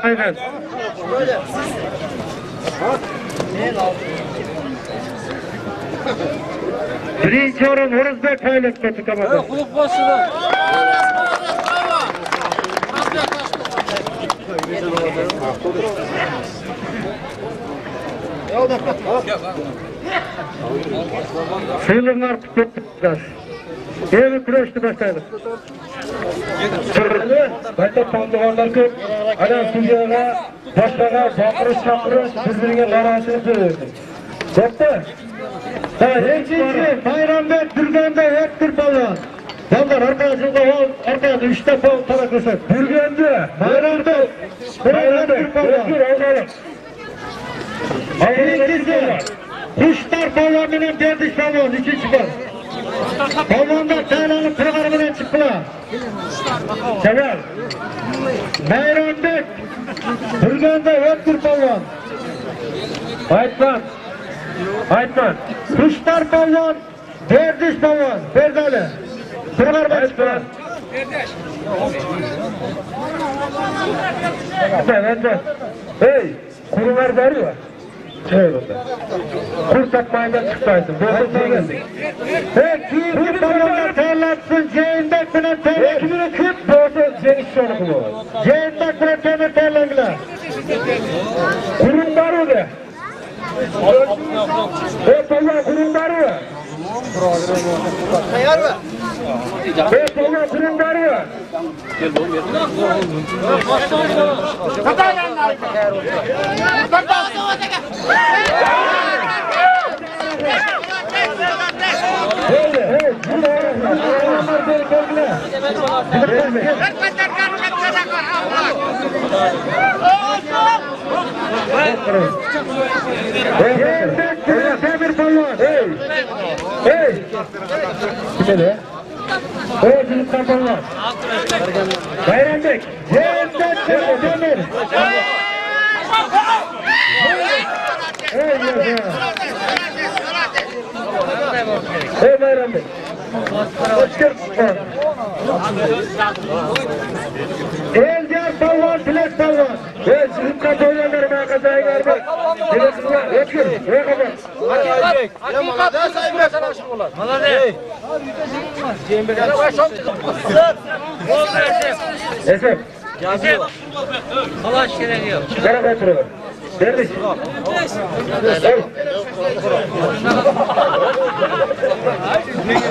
Aynen. Birinci orun Horuzbek Haylet'te tıkamadı. Kulüp başına. Sığılırlar tuttuklar. Evi kuruştu başlayalım. Bayta pandıvanlar köp. Adam suyağa, başlağa, bakırış, birbirine karasını söylüyordu. Doktor. Ikinci Bayramбек Bürgende Ektir Palvan. Ballar arkadaşında arkadaşında 3 defa taraklısı. Bürgende Bayramбек Ektir Palvan. İkincisi Kuşlar Palvan ile Derdiş Palvan. İkinci var. Palvan'da Taylan'ın programından çıktılar. Sever. Bayramбек Bürgende Ektir Palvan. Aytman. Kuşlar Palvan, Derdiş Palvan, Berdali. Buralar başka. Derdiş. Hey, kurular var ya. Kur satmayından çıkarsın. Böyle geldik. Peki, bu palvanlar terlatsın, Ceyinbek bile terlatsın. Kimine kim? Doğru, Cengiz şunu kullanır. Ceyinbek bile terlatsın. Kurun var o da. Beypalva kurumları. Tayar mı? Beypalva kurumları. Kadar yanlar. Demir Palvan. Hey. Kime de? Hey, Demir Palvan. Bayramбек. Demir. Hey Bayramбек. Elgar Palvan, Bilek Palvan. Hey, sizin katılanları ben kazayı vermek. Ötkür, ne kadar? Hakikat, ne sayımda sana aşık olan? Malade. Esef. Esef. Allah aşkına diyor. Kara kaçırıyor. Derdiş.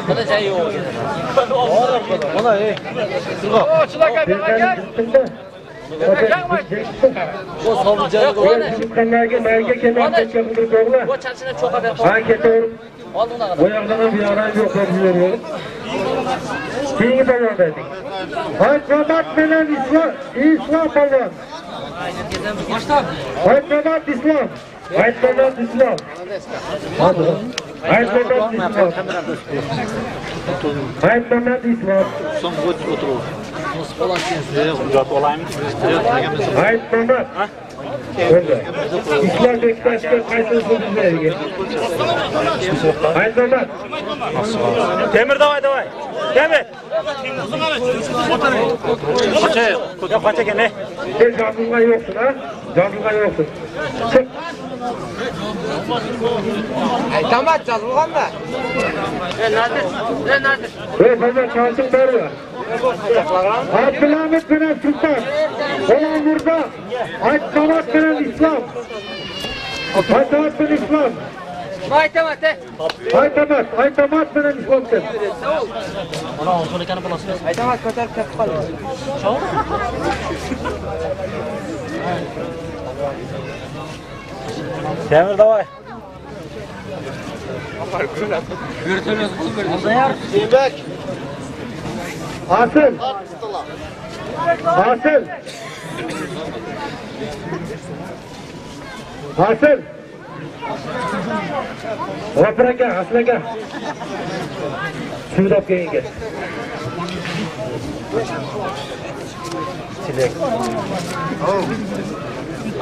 Bana çay yok. Bana iyi. O çırak abi gel. O salıcağını koyana. Çocuklarına merge kenar tekrar koyla. O çarşına çok haber. Harekete olup. Al buna kadar. O yandan bir aran yok biliyorum. Şeyi de verdik. Haytramat Menen İslam Palvan. Başla. Haytramat İslam. Haytramat İslam. Haytramat İslam. Haytramat İslam. Son otur. Uzat olayım. Haytramat. Öyle. İslam Bektaş'ta kaysın sözü Haytramat. Demir davay. Demir. Kaça gene? Sen canlılığa yoksun ha? Canlılığa yoksun. Çık. Tamam çalılan mı? Nerede? Fazla şansın var mı? Abdülhamit Binen Sultan. Olan burada. Aytamat Binen İslam. Aytamat Binen İslam. Aytamat. Aytamat Binen İslam. Ona onu kanı bulasın. Aytamat kadar kapal. Demir davay. Asıl. Vapura gel, asla gel. Suyu da gelin gel. Çilek.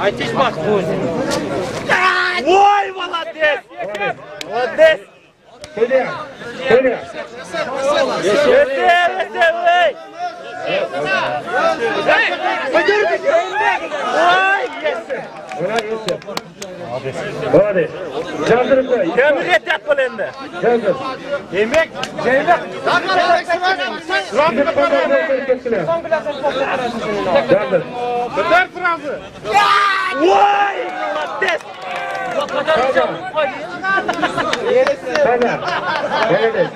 Aytiş bak bu. Vay valades. Valades. Söyle. Yeter. Hadi. Candır koy. Temir et yap endi. Candır. Yemek. Candır. Bitar sıramı. Voy! Mukaddes. Tamam. Evet.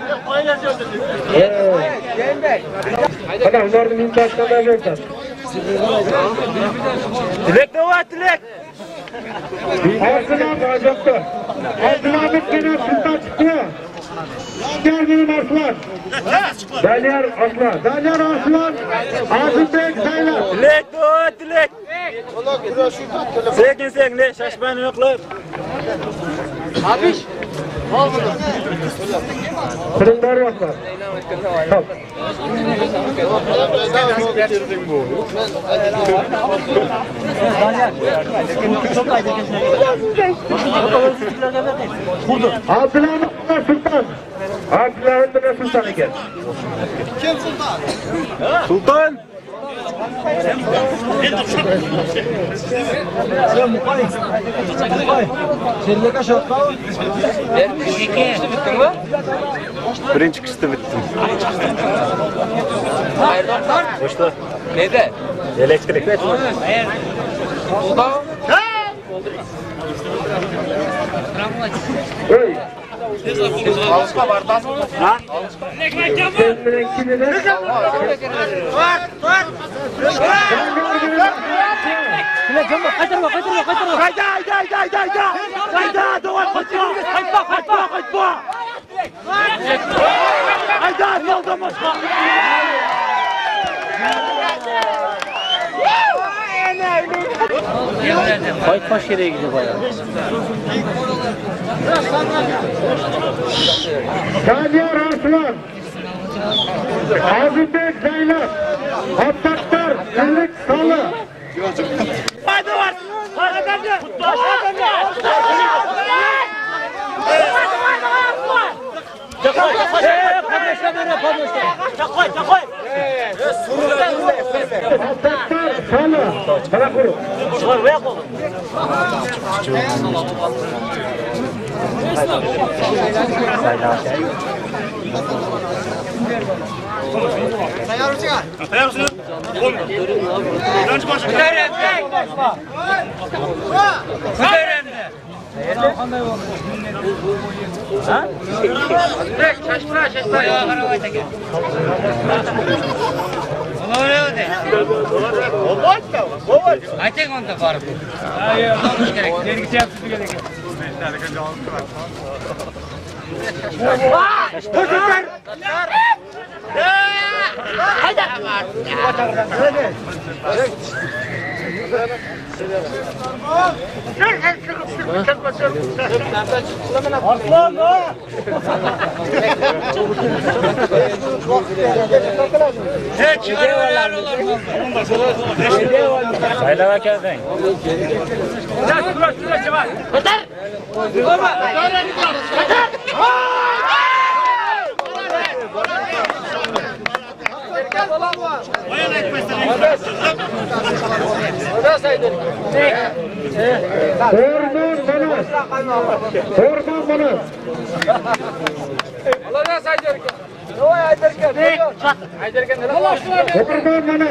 Adam ularni mintaqadan o'tadi. Dilek de var dilek. Arslan Ajabda. Abdulhamid Kenar Sultan chiqdi. Gergin Arslan. Daniel Arslan. Daniel Arslan. Azizbek Zaynab. Dilek de var dilek. Sekin ne şaşmayın yoklar. Abiş. Fırınlar yoklar. Tamam. Abdulhamid Sultan. Abdulhamid Sultan ekan. Kim Sultan? Sultan. Birinchi qishda bitdim. Qayerdan? Boshda. Neda? Elektrik. Ey. Alışqa bardasın. Ha? Sen bilan kimlar? Hayda, doğru kaçma. Kaçma. Hayda, yolda başka. Kayıt baş yere gidiyor bayağı. Daniel Arslan. Azizbek Zaynab. Abdaktar Kılıç Salı. Haydi var. Arkadaşlar. Çakoy. Abdaktar Salı. Bana koru. Çıkar ve koy. Tayar uçar. Tayar mısın? Kaç başı? Ha? Şaşma. Ya araba çekin. Aytek onda var. Hayır, olmuş gerek. Gerek yapısı gerek. Haydi. Arslan ha. Sen çıkarıyorlar olur mu? Saylava geldin. Şuraya çıvar. Katar. Bayan ekmesleri. Orman bana. Allah saydır. O ayderken. Ayderken ne var? Orman bana.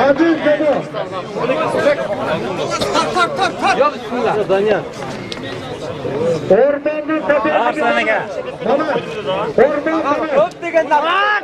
Aziz Caba. Yok bismillah. Daniel. Ormanın tepesine. Arslan'a. Orman bana. Hop deganlar.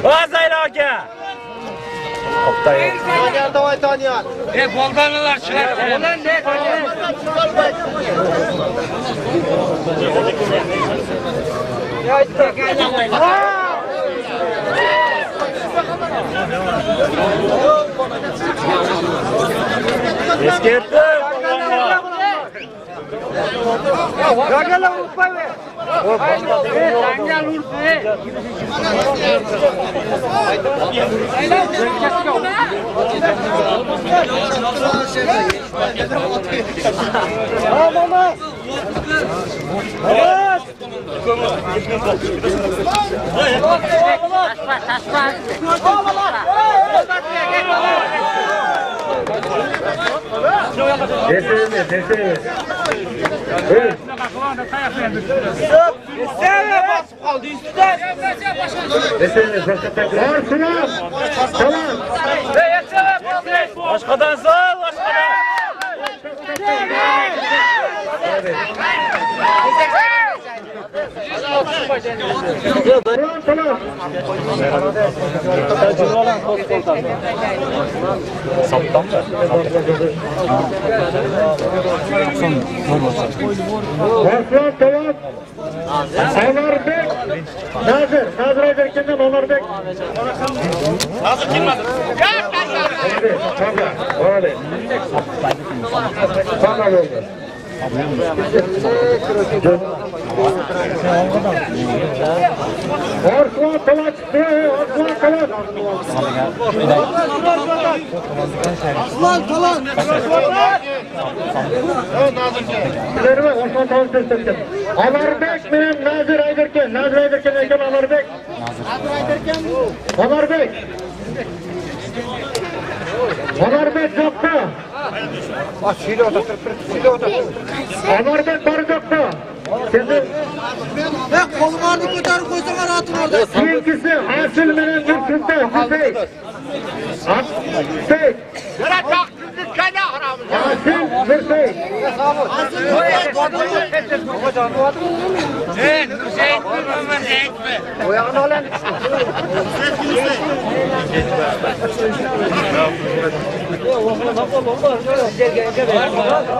Vazayla aka. Taniyar davay taniyar. Boldanlar çıkar. Olan ne? Eskertdim. Gagalar unutmayın. Tangal urfe. Mama. Evet. Desene. Evet. Desene, Orsunan. Tamam. Başkadan sağ, başkadan. Tamam. Saptan mı? Orsunan tamam. Onur Bek. Nazır Ayberken'den Onur Bek. Nasıl çıkmadı? Hadi, tamam. Hadi. Tamam oldu. Orsunan tamam çıktı. Orsunan tamam. Aslan falan. Sizlerime Osman Tavuk destekledim. Anarbek benim Nazır Ayberken. Nazır Ayberken eken Anarbek. Anarbek. Anarbek yoktu. Anarbek barı yoktu. Sizin Ben kollarını koyarım koysam rahatım orada. ikincisi Asil menen bir Sultan Hüseyin. Hüseyin. Asil Hüseyin.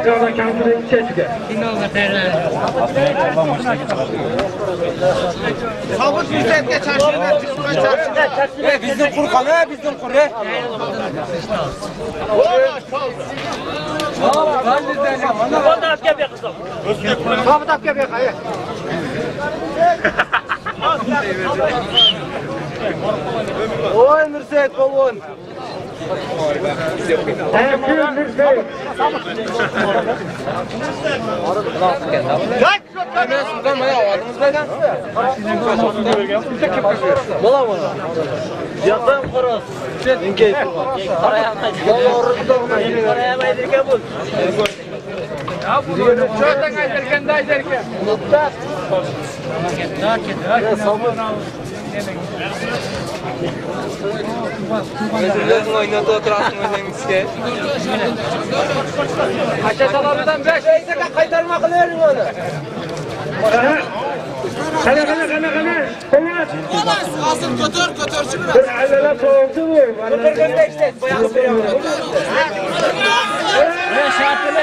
Sonra kendine içe çıkar. Sabır müsaitke çarşıya çıkmaya çarşıya. Bizim kur kalıyor bizim kur. Sabır dakika bir kayı. Oy Mürsek kolun. Asil Hüseyin. Yakın koros. İnke. Karayamaydı ki bu. Ya bu çöğden ayderken de ayderken. Özürlüğün oynadı oturasın özünüzke. Aşağıdalarından 5. Kaytarma kılıyorum onu. Kana. Polat. Asıl götür şimdi. Bir alala soğuktu bu. Götür işte. Bayağı sürüyorum. Şartlı.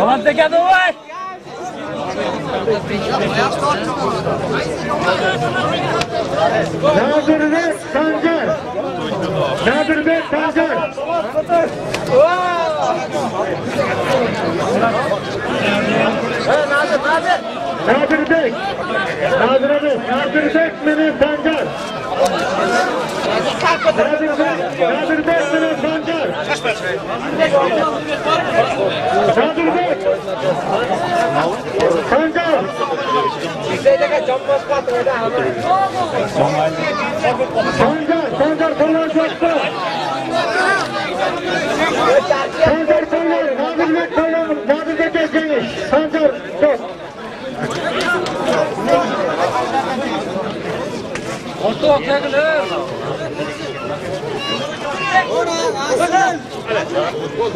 Olan tekedi var. Nadir Sancar. Nadir Sancar. Nadir Bey. Nadir Bey benim Sancar. Nadir Bey benim Sancar. Nadir Bey. Sancar. Sancar kollar çöktü. Sancar Toylar, Nadirbek Toylar, Nadirbek'e Cengiz. Sancar top. Orta okuyagılar.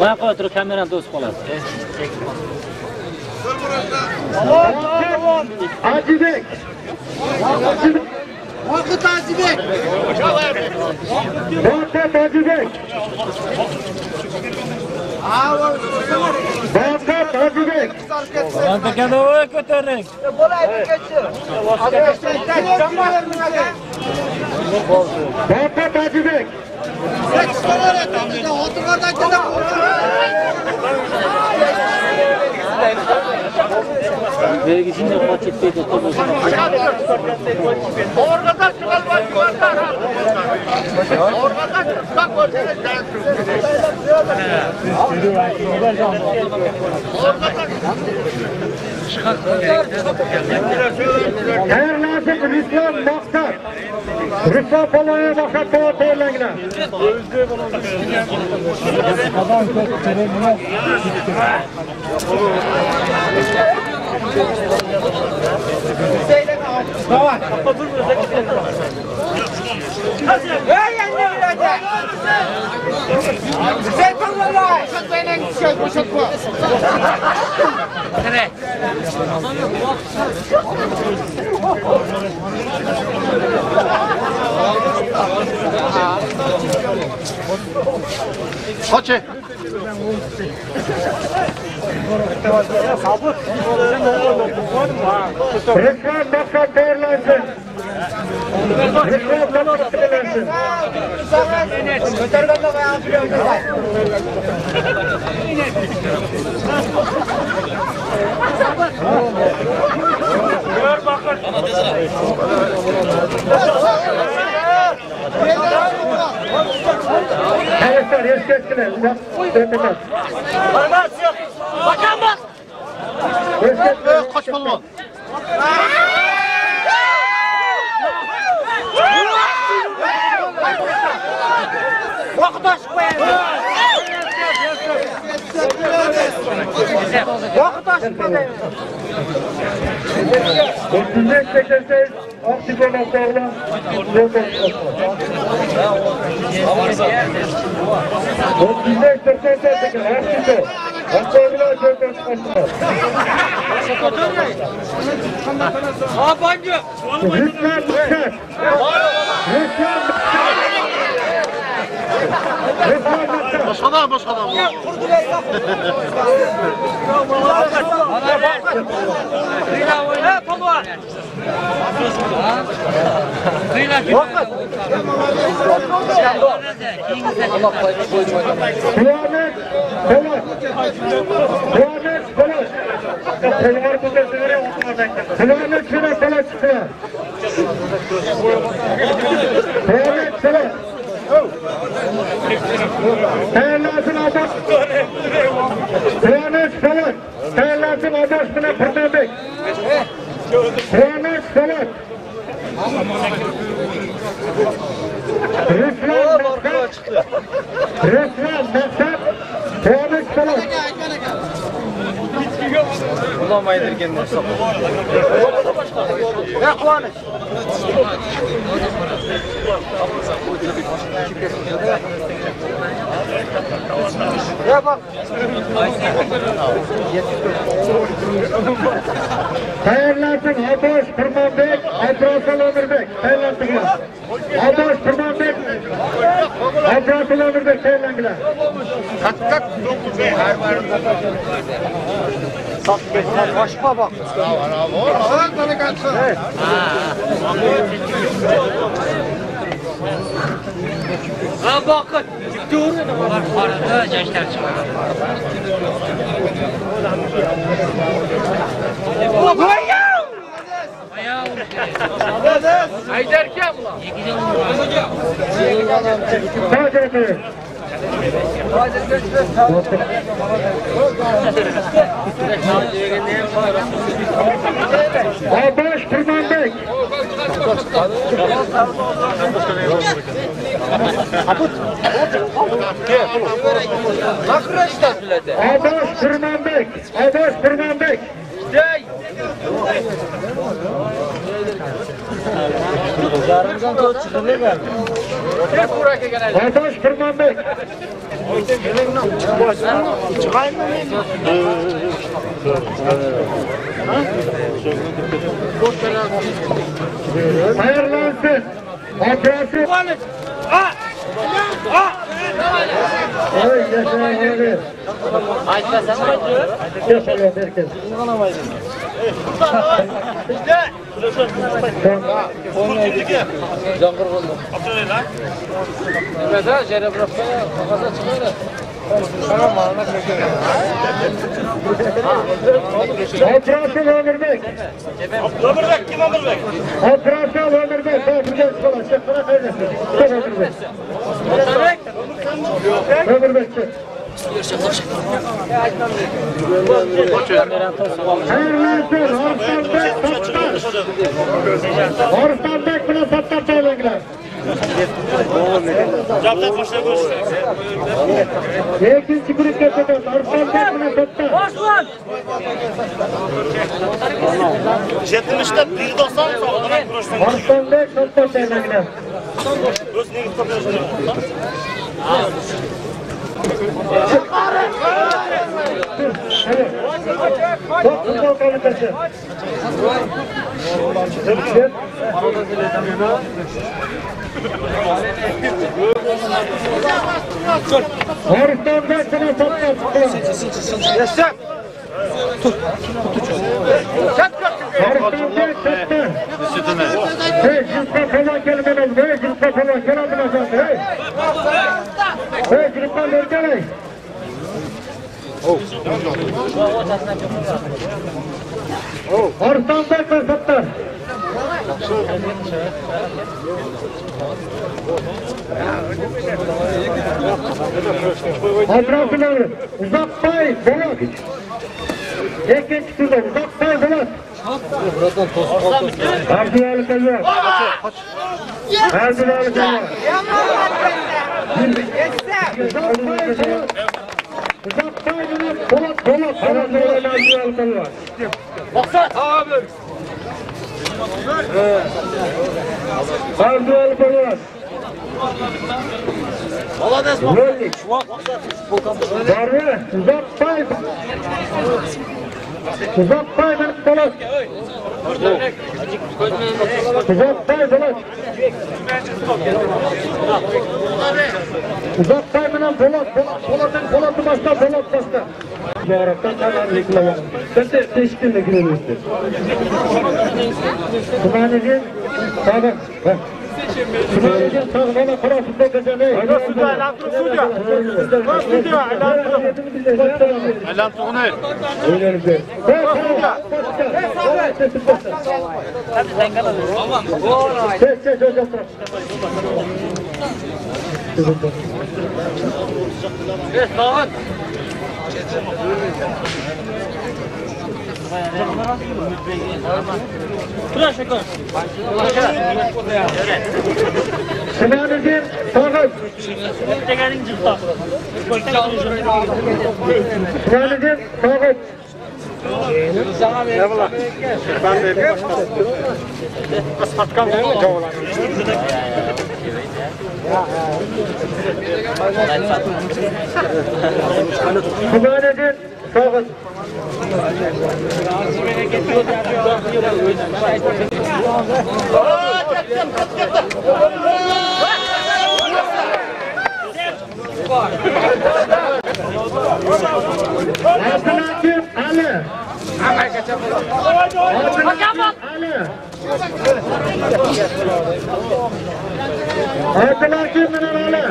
Bana koy otur kameranı dost qoladi. Hacibek. Vakıt Hacibek. Vakıt Hacibek. Vakıt Hacibek. Orta kadovoy ko'taring. Vakıt Hacibek. Vergi shunday qochib ketdi to'g'ri. Orqadan chiqolmay yuborlar. Orqadan chiqib ko'rsangiz. Tayyorlansin Ruslan Maqsad. Ruslan Polonya Maqsad tayyorlangan. Давай. Ey yanına girecek. Sen kalma. Sen çıkar boşaltma. Nere? Kaçı. Ruslan Maqsad tayyorlansin. Ruslan Maqsad tayyorlansin. Ko'targanda qo'yamiz. Arkadaşlar eşkettiler. Bak. Bakan bak. Eşkettiler. Kaç balon. Vakit aşk koyalım. Vakit aşk koyalım. 35-88 Aktifon Aktar'la Zotos Aktar. 35-88 Aktifon Aktar'la Zotos Aktar. Abancı. Rütmen Mıktar. Başkadan. Kıyla oyna polvan. Kıyla kim? Kıyamet Polat. Kıyamet Polat. Polvar kudretleri Kıyamet şuna Polat çıkıyor. Kıyamet Polat. Tayyorlansin Abbas. Kıyamet Polat. Tayyorlansin Abbas'ına Fırnabek. Kıyamet Polat. Ruslan Maqsad. Kıyamet Polat. Bulamaydır kendini. Ne Kıvanç? Ya bak. Tayyorlansin Abbas Fırnabek, Abdurasıl Ömürbek. Tayyorlansınlar. Abbas Fırnabek, Abdurasıl Ömürbek tayyorlandılar. Kalk. Başka bak. Sen bana kaçsın. Ha bakın. Dur. Arada gençler çıkıyor. Haydar kim ulan? Sadece Abbas Fırnabek. Adosh Firmanbek. Adosh Firmanbek. Hayırlansın. Operasyon. Oy yaşayın. Yaşayın herkes. Operasyon Ömürbek. Kim Ömürbek? Operasyon Ömürbek. Ömürbek falan. Şefkana kaynasın. Sen Ömürbek. Ömürbek çık. Hayırlansın. Arslanbek bile sattar söylegiler. Cevaplar başına görüşürüz. İkinci grup geçeceğiz. Arslanbek bile sattar. Жетінші бір досан соғылынан күріштің. Arslanbek sattar söylegiler. Өз негіз көпіршін. Çok güzel kalitesi. Haristan'da sana satma. Yaşar. Haristan'da satma. Hey, Gülkan falan gelmeden. Hey, Gülkan falan geldin efendim. Hey. Hey, Gülkan vergeley. Haristan'da satma. Adresleri Uzakbay Polat. İkinci turda Uzakbay Polat. Erdoğan'ı kazanır. Erdoğan'ı kazanır. Uzakbay Polat. Erdoğan'ı kazanır. Maksat abi. Erdoğan'ı kazanır. Молодец, Darbe, Uzakbay. Uzakbay Polat. Uzakbay Polat. Uzakbay Polat'ı başta. Yaratan kanallıkla var. Ben de teşkille girebilirsin. Kumanecin, sağda. Kumanecin sağda parasında kazanıyor. Alan tuğunu. Öyle Ses hocam. Sağ Kumanecin sağda. Kumanecin sağda. Ben de Asfatkan Cavlan. Kumanecin sağda. Abdülhakim Ali. Abdülhakim Ali.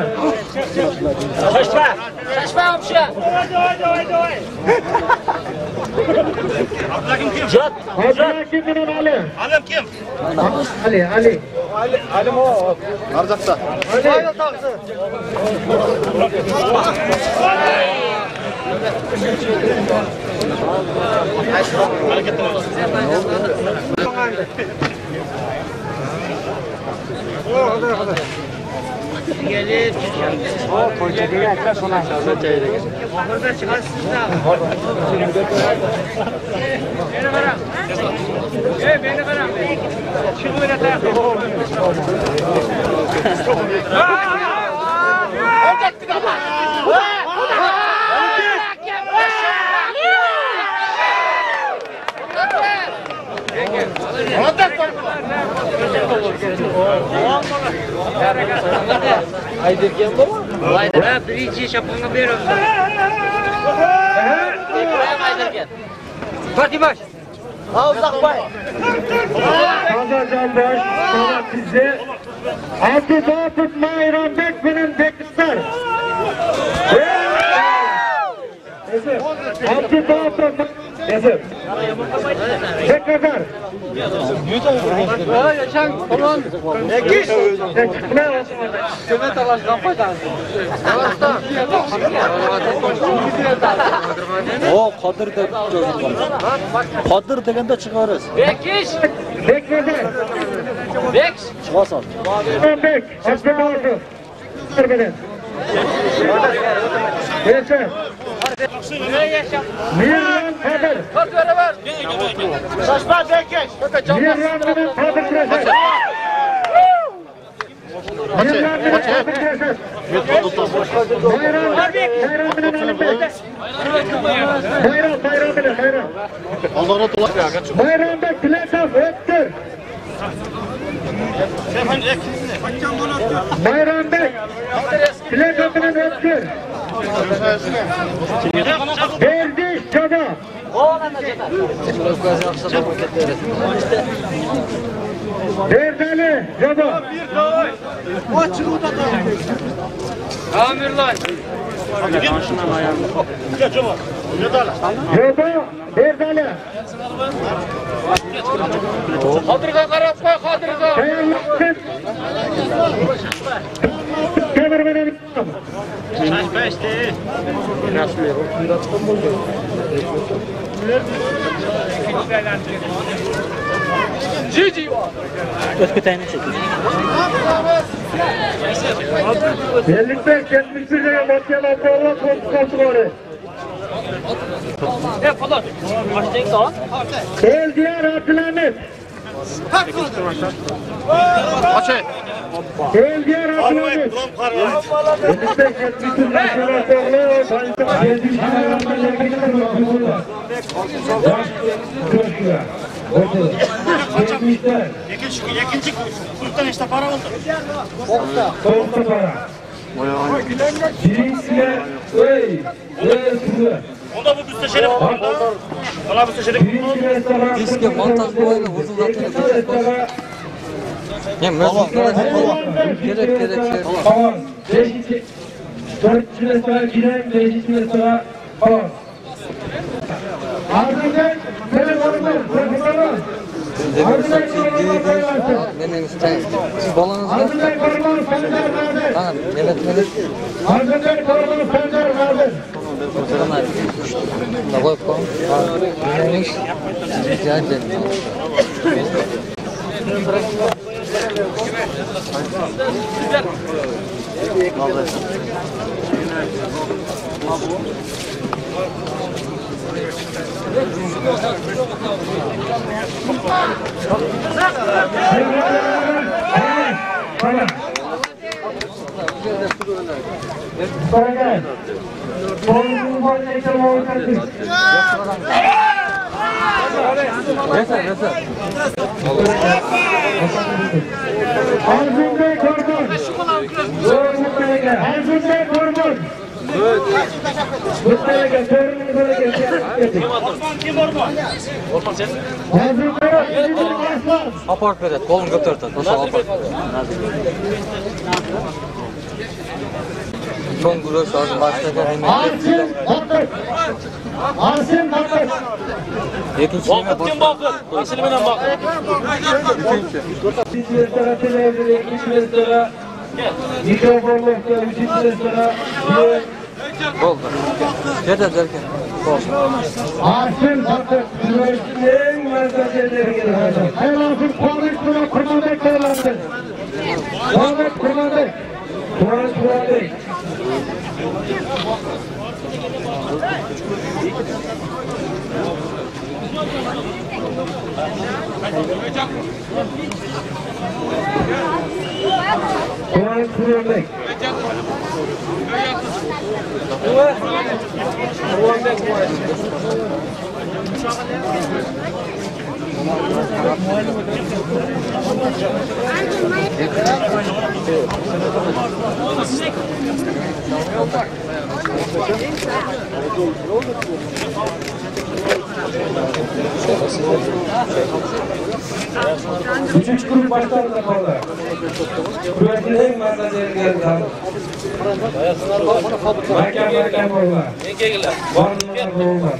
Şaşma hapşa. Abdülhakim Ali. Alem kim? Ali. Alem o. Arzakta. Ali. Gelip. O koyacak ekler sonra. Ahırda çıkarsınız da. Beni bırak. Beni bırak. Çıkı beni tak. Aydirken bu mu? Aydır birinci şapkını veriyorum. Fatih baş. Havzak bay. Hazacan baş, sana size. Altı Dağıtıp Mayran Bekmen'in bekler. Altı Dağıtıp Yazıp. Ne kadar? Yaşan falan. Ekiş. Ne olsun? Köme talaş kampanya. O Kadir de Kadir degende çıkarız. Bekiş. Bekmeden. Bek. Çıkarsan. Bek. Altı Dağıtıp. Benim. Yeter. Mirran Kadir. Kalk beraber. Saçma bekeş. Mirran Kadir Kreser. Mirran Kadir Kreser. Bayramda Kiletov öttür. Bayramda Kiletov'un öttür. Verdiş Çaba. Derdali Çaba. Amirler. Çaba Derdali. Kadırga karab koy kadırga. Hayırlısın. Kemermenin Cici var. birlikte 71 lira makyama bağla kontrol oraya. Falan. Başlayın da. El diğer Abdülhamit. Açı. El diğer Abdülhamit. Birlikte 71 lira makyama bağla. 70 lira. Yakıncı kurttan işte para oldu. Soğukta para. Birinciye öy. Onda bu müsteşarı var. Ona müsteşarı. Diske montaj boyunu huzurlatır. Ne mesut gerek. Tamam. 4 lira sonra giren 5 lira tamam. Ardından böyle var. Benim isteğim. Balanız var. Ardından korumar Fender verdi. Tamam, evet. Ardından korumar Fender verdi. Sana da koy koy. Neymiş? Rica ederim. Arzunde Korkun. Arzunde Korkun. Mutlaka sorunun böyle geçecek. Orman sen. Arzunde Aslan. Apart veret, kolun götürtün. Nasıl apart? Son gruş ağzı başladı. Arsın Bakır. Arsın Bakır. İkinci yeme boş. Vakıtın bakın. Nasıl binen bakın. İkinci restoratı verdi. İkinci restora. Mikrofonlukta. Üçüncü restora. Oldu. Yeter derken. Arsın Bakır. Üniversitenin merkezleri gelir. Hayırlı olsun. Konuşmuna kurmamak derlerdi. Muhammed Kurmanbek. Kuvayt Kurmanbek. Kuvayt Kurmanbek. Üçüncü grup başlarında kaldı. Kurasının en masajerinden kaldı. Mahkem oldu. Varlıklar oldu.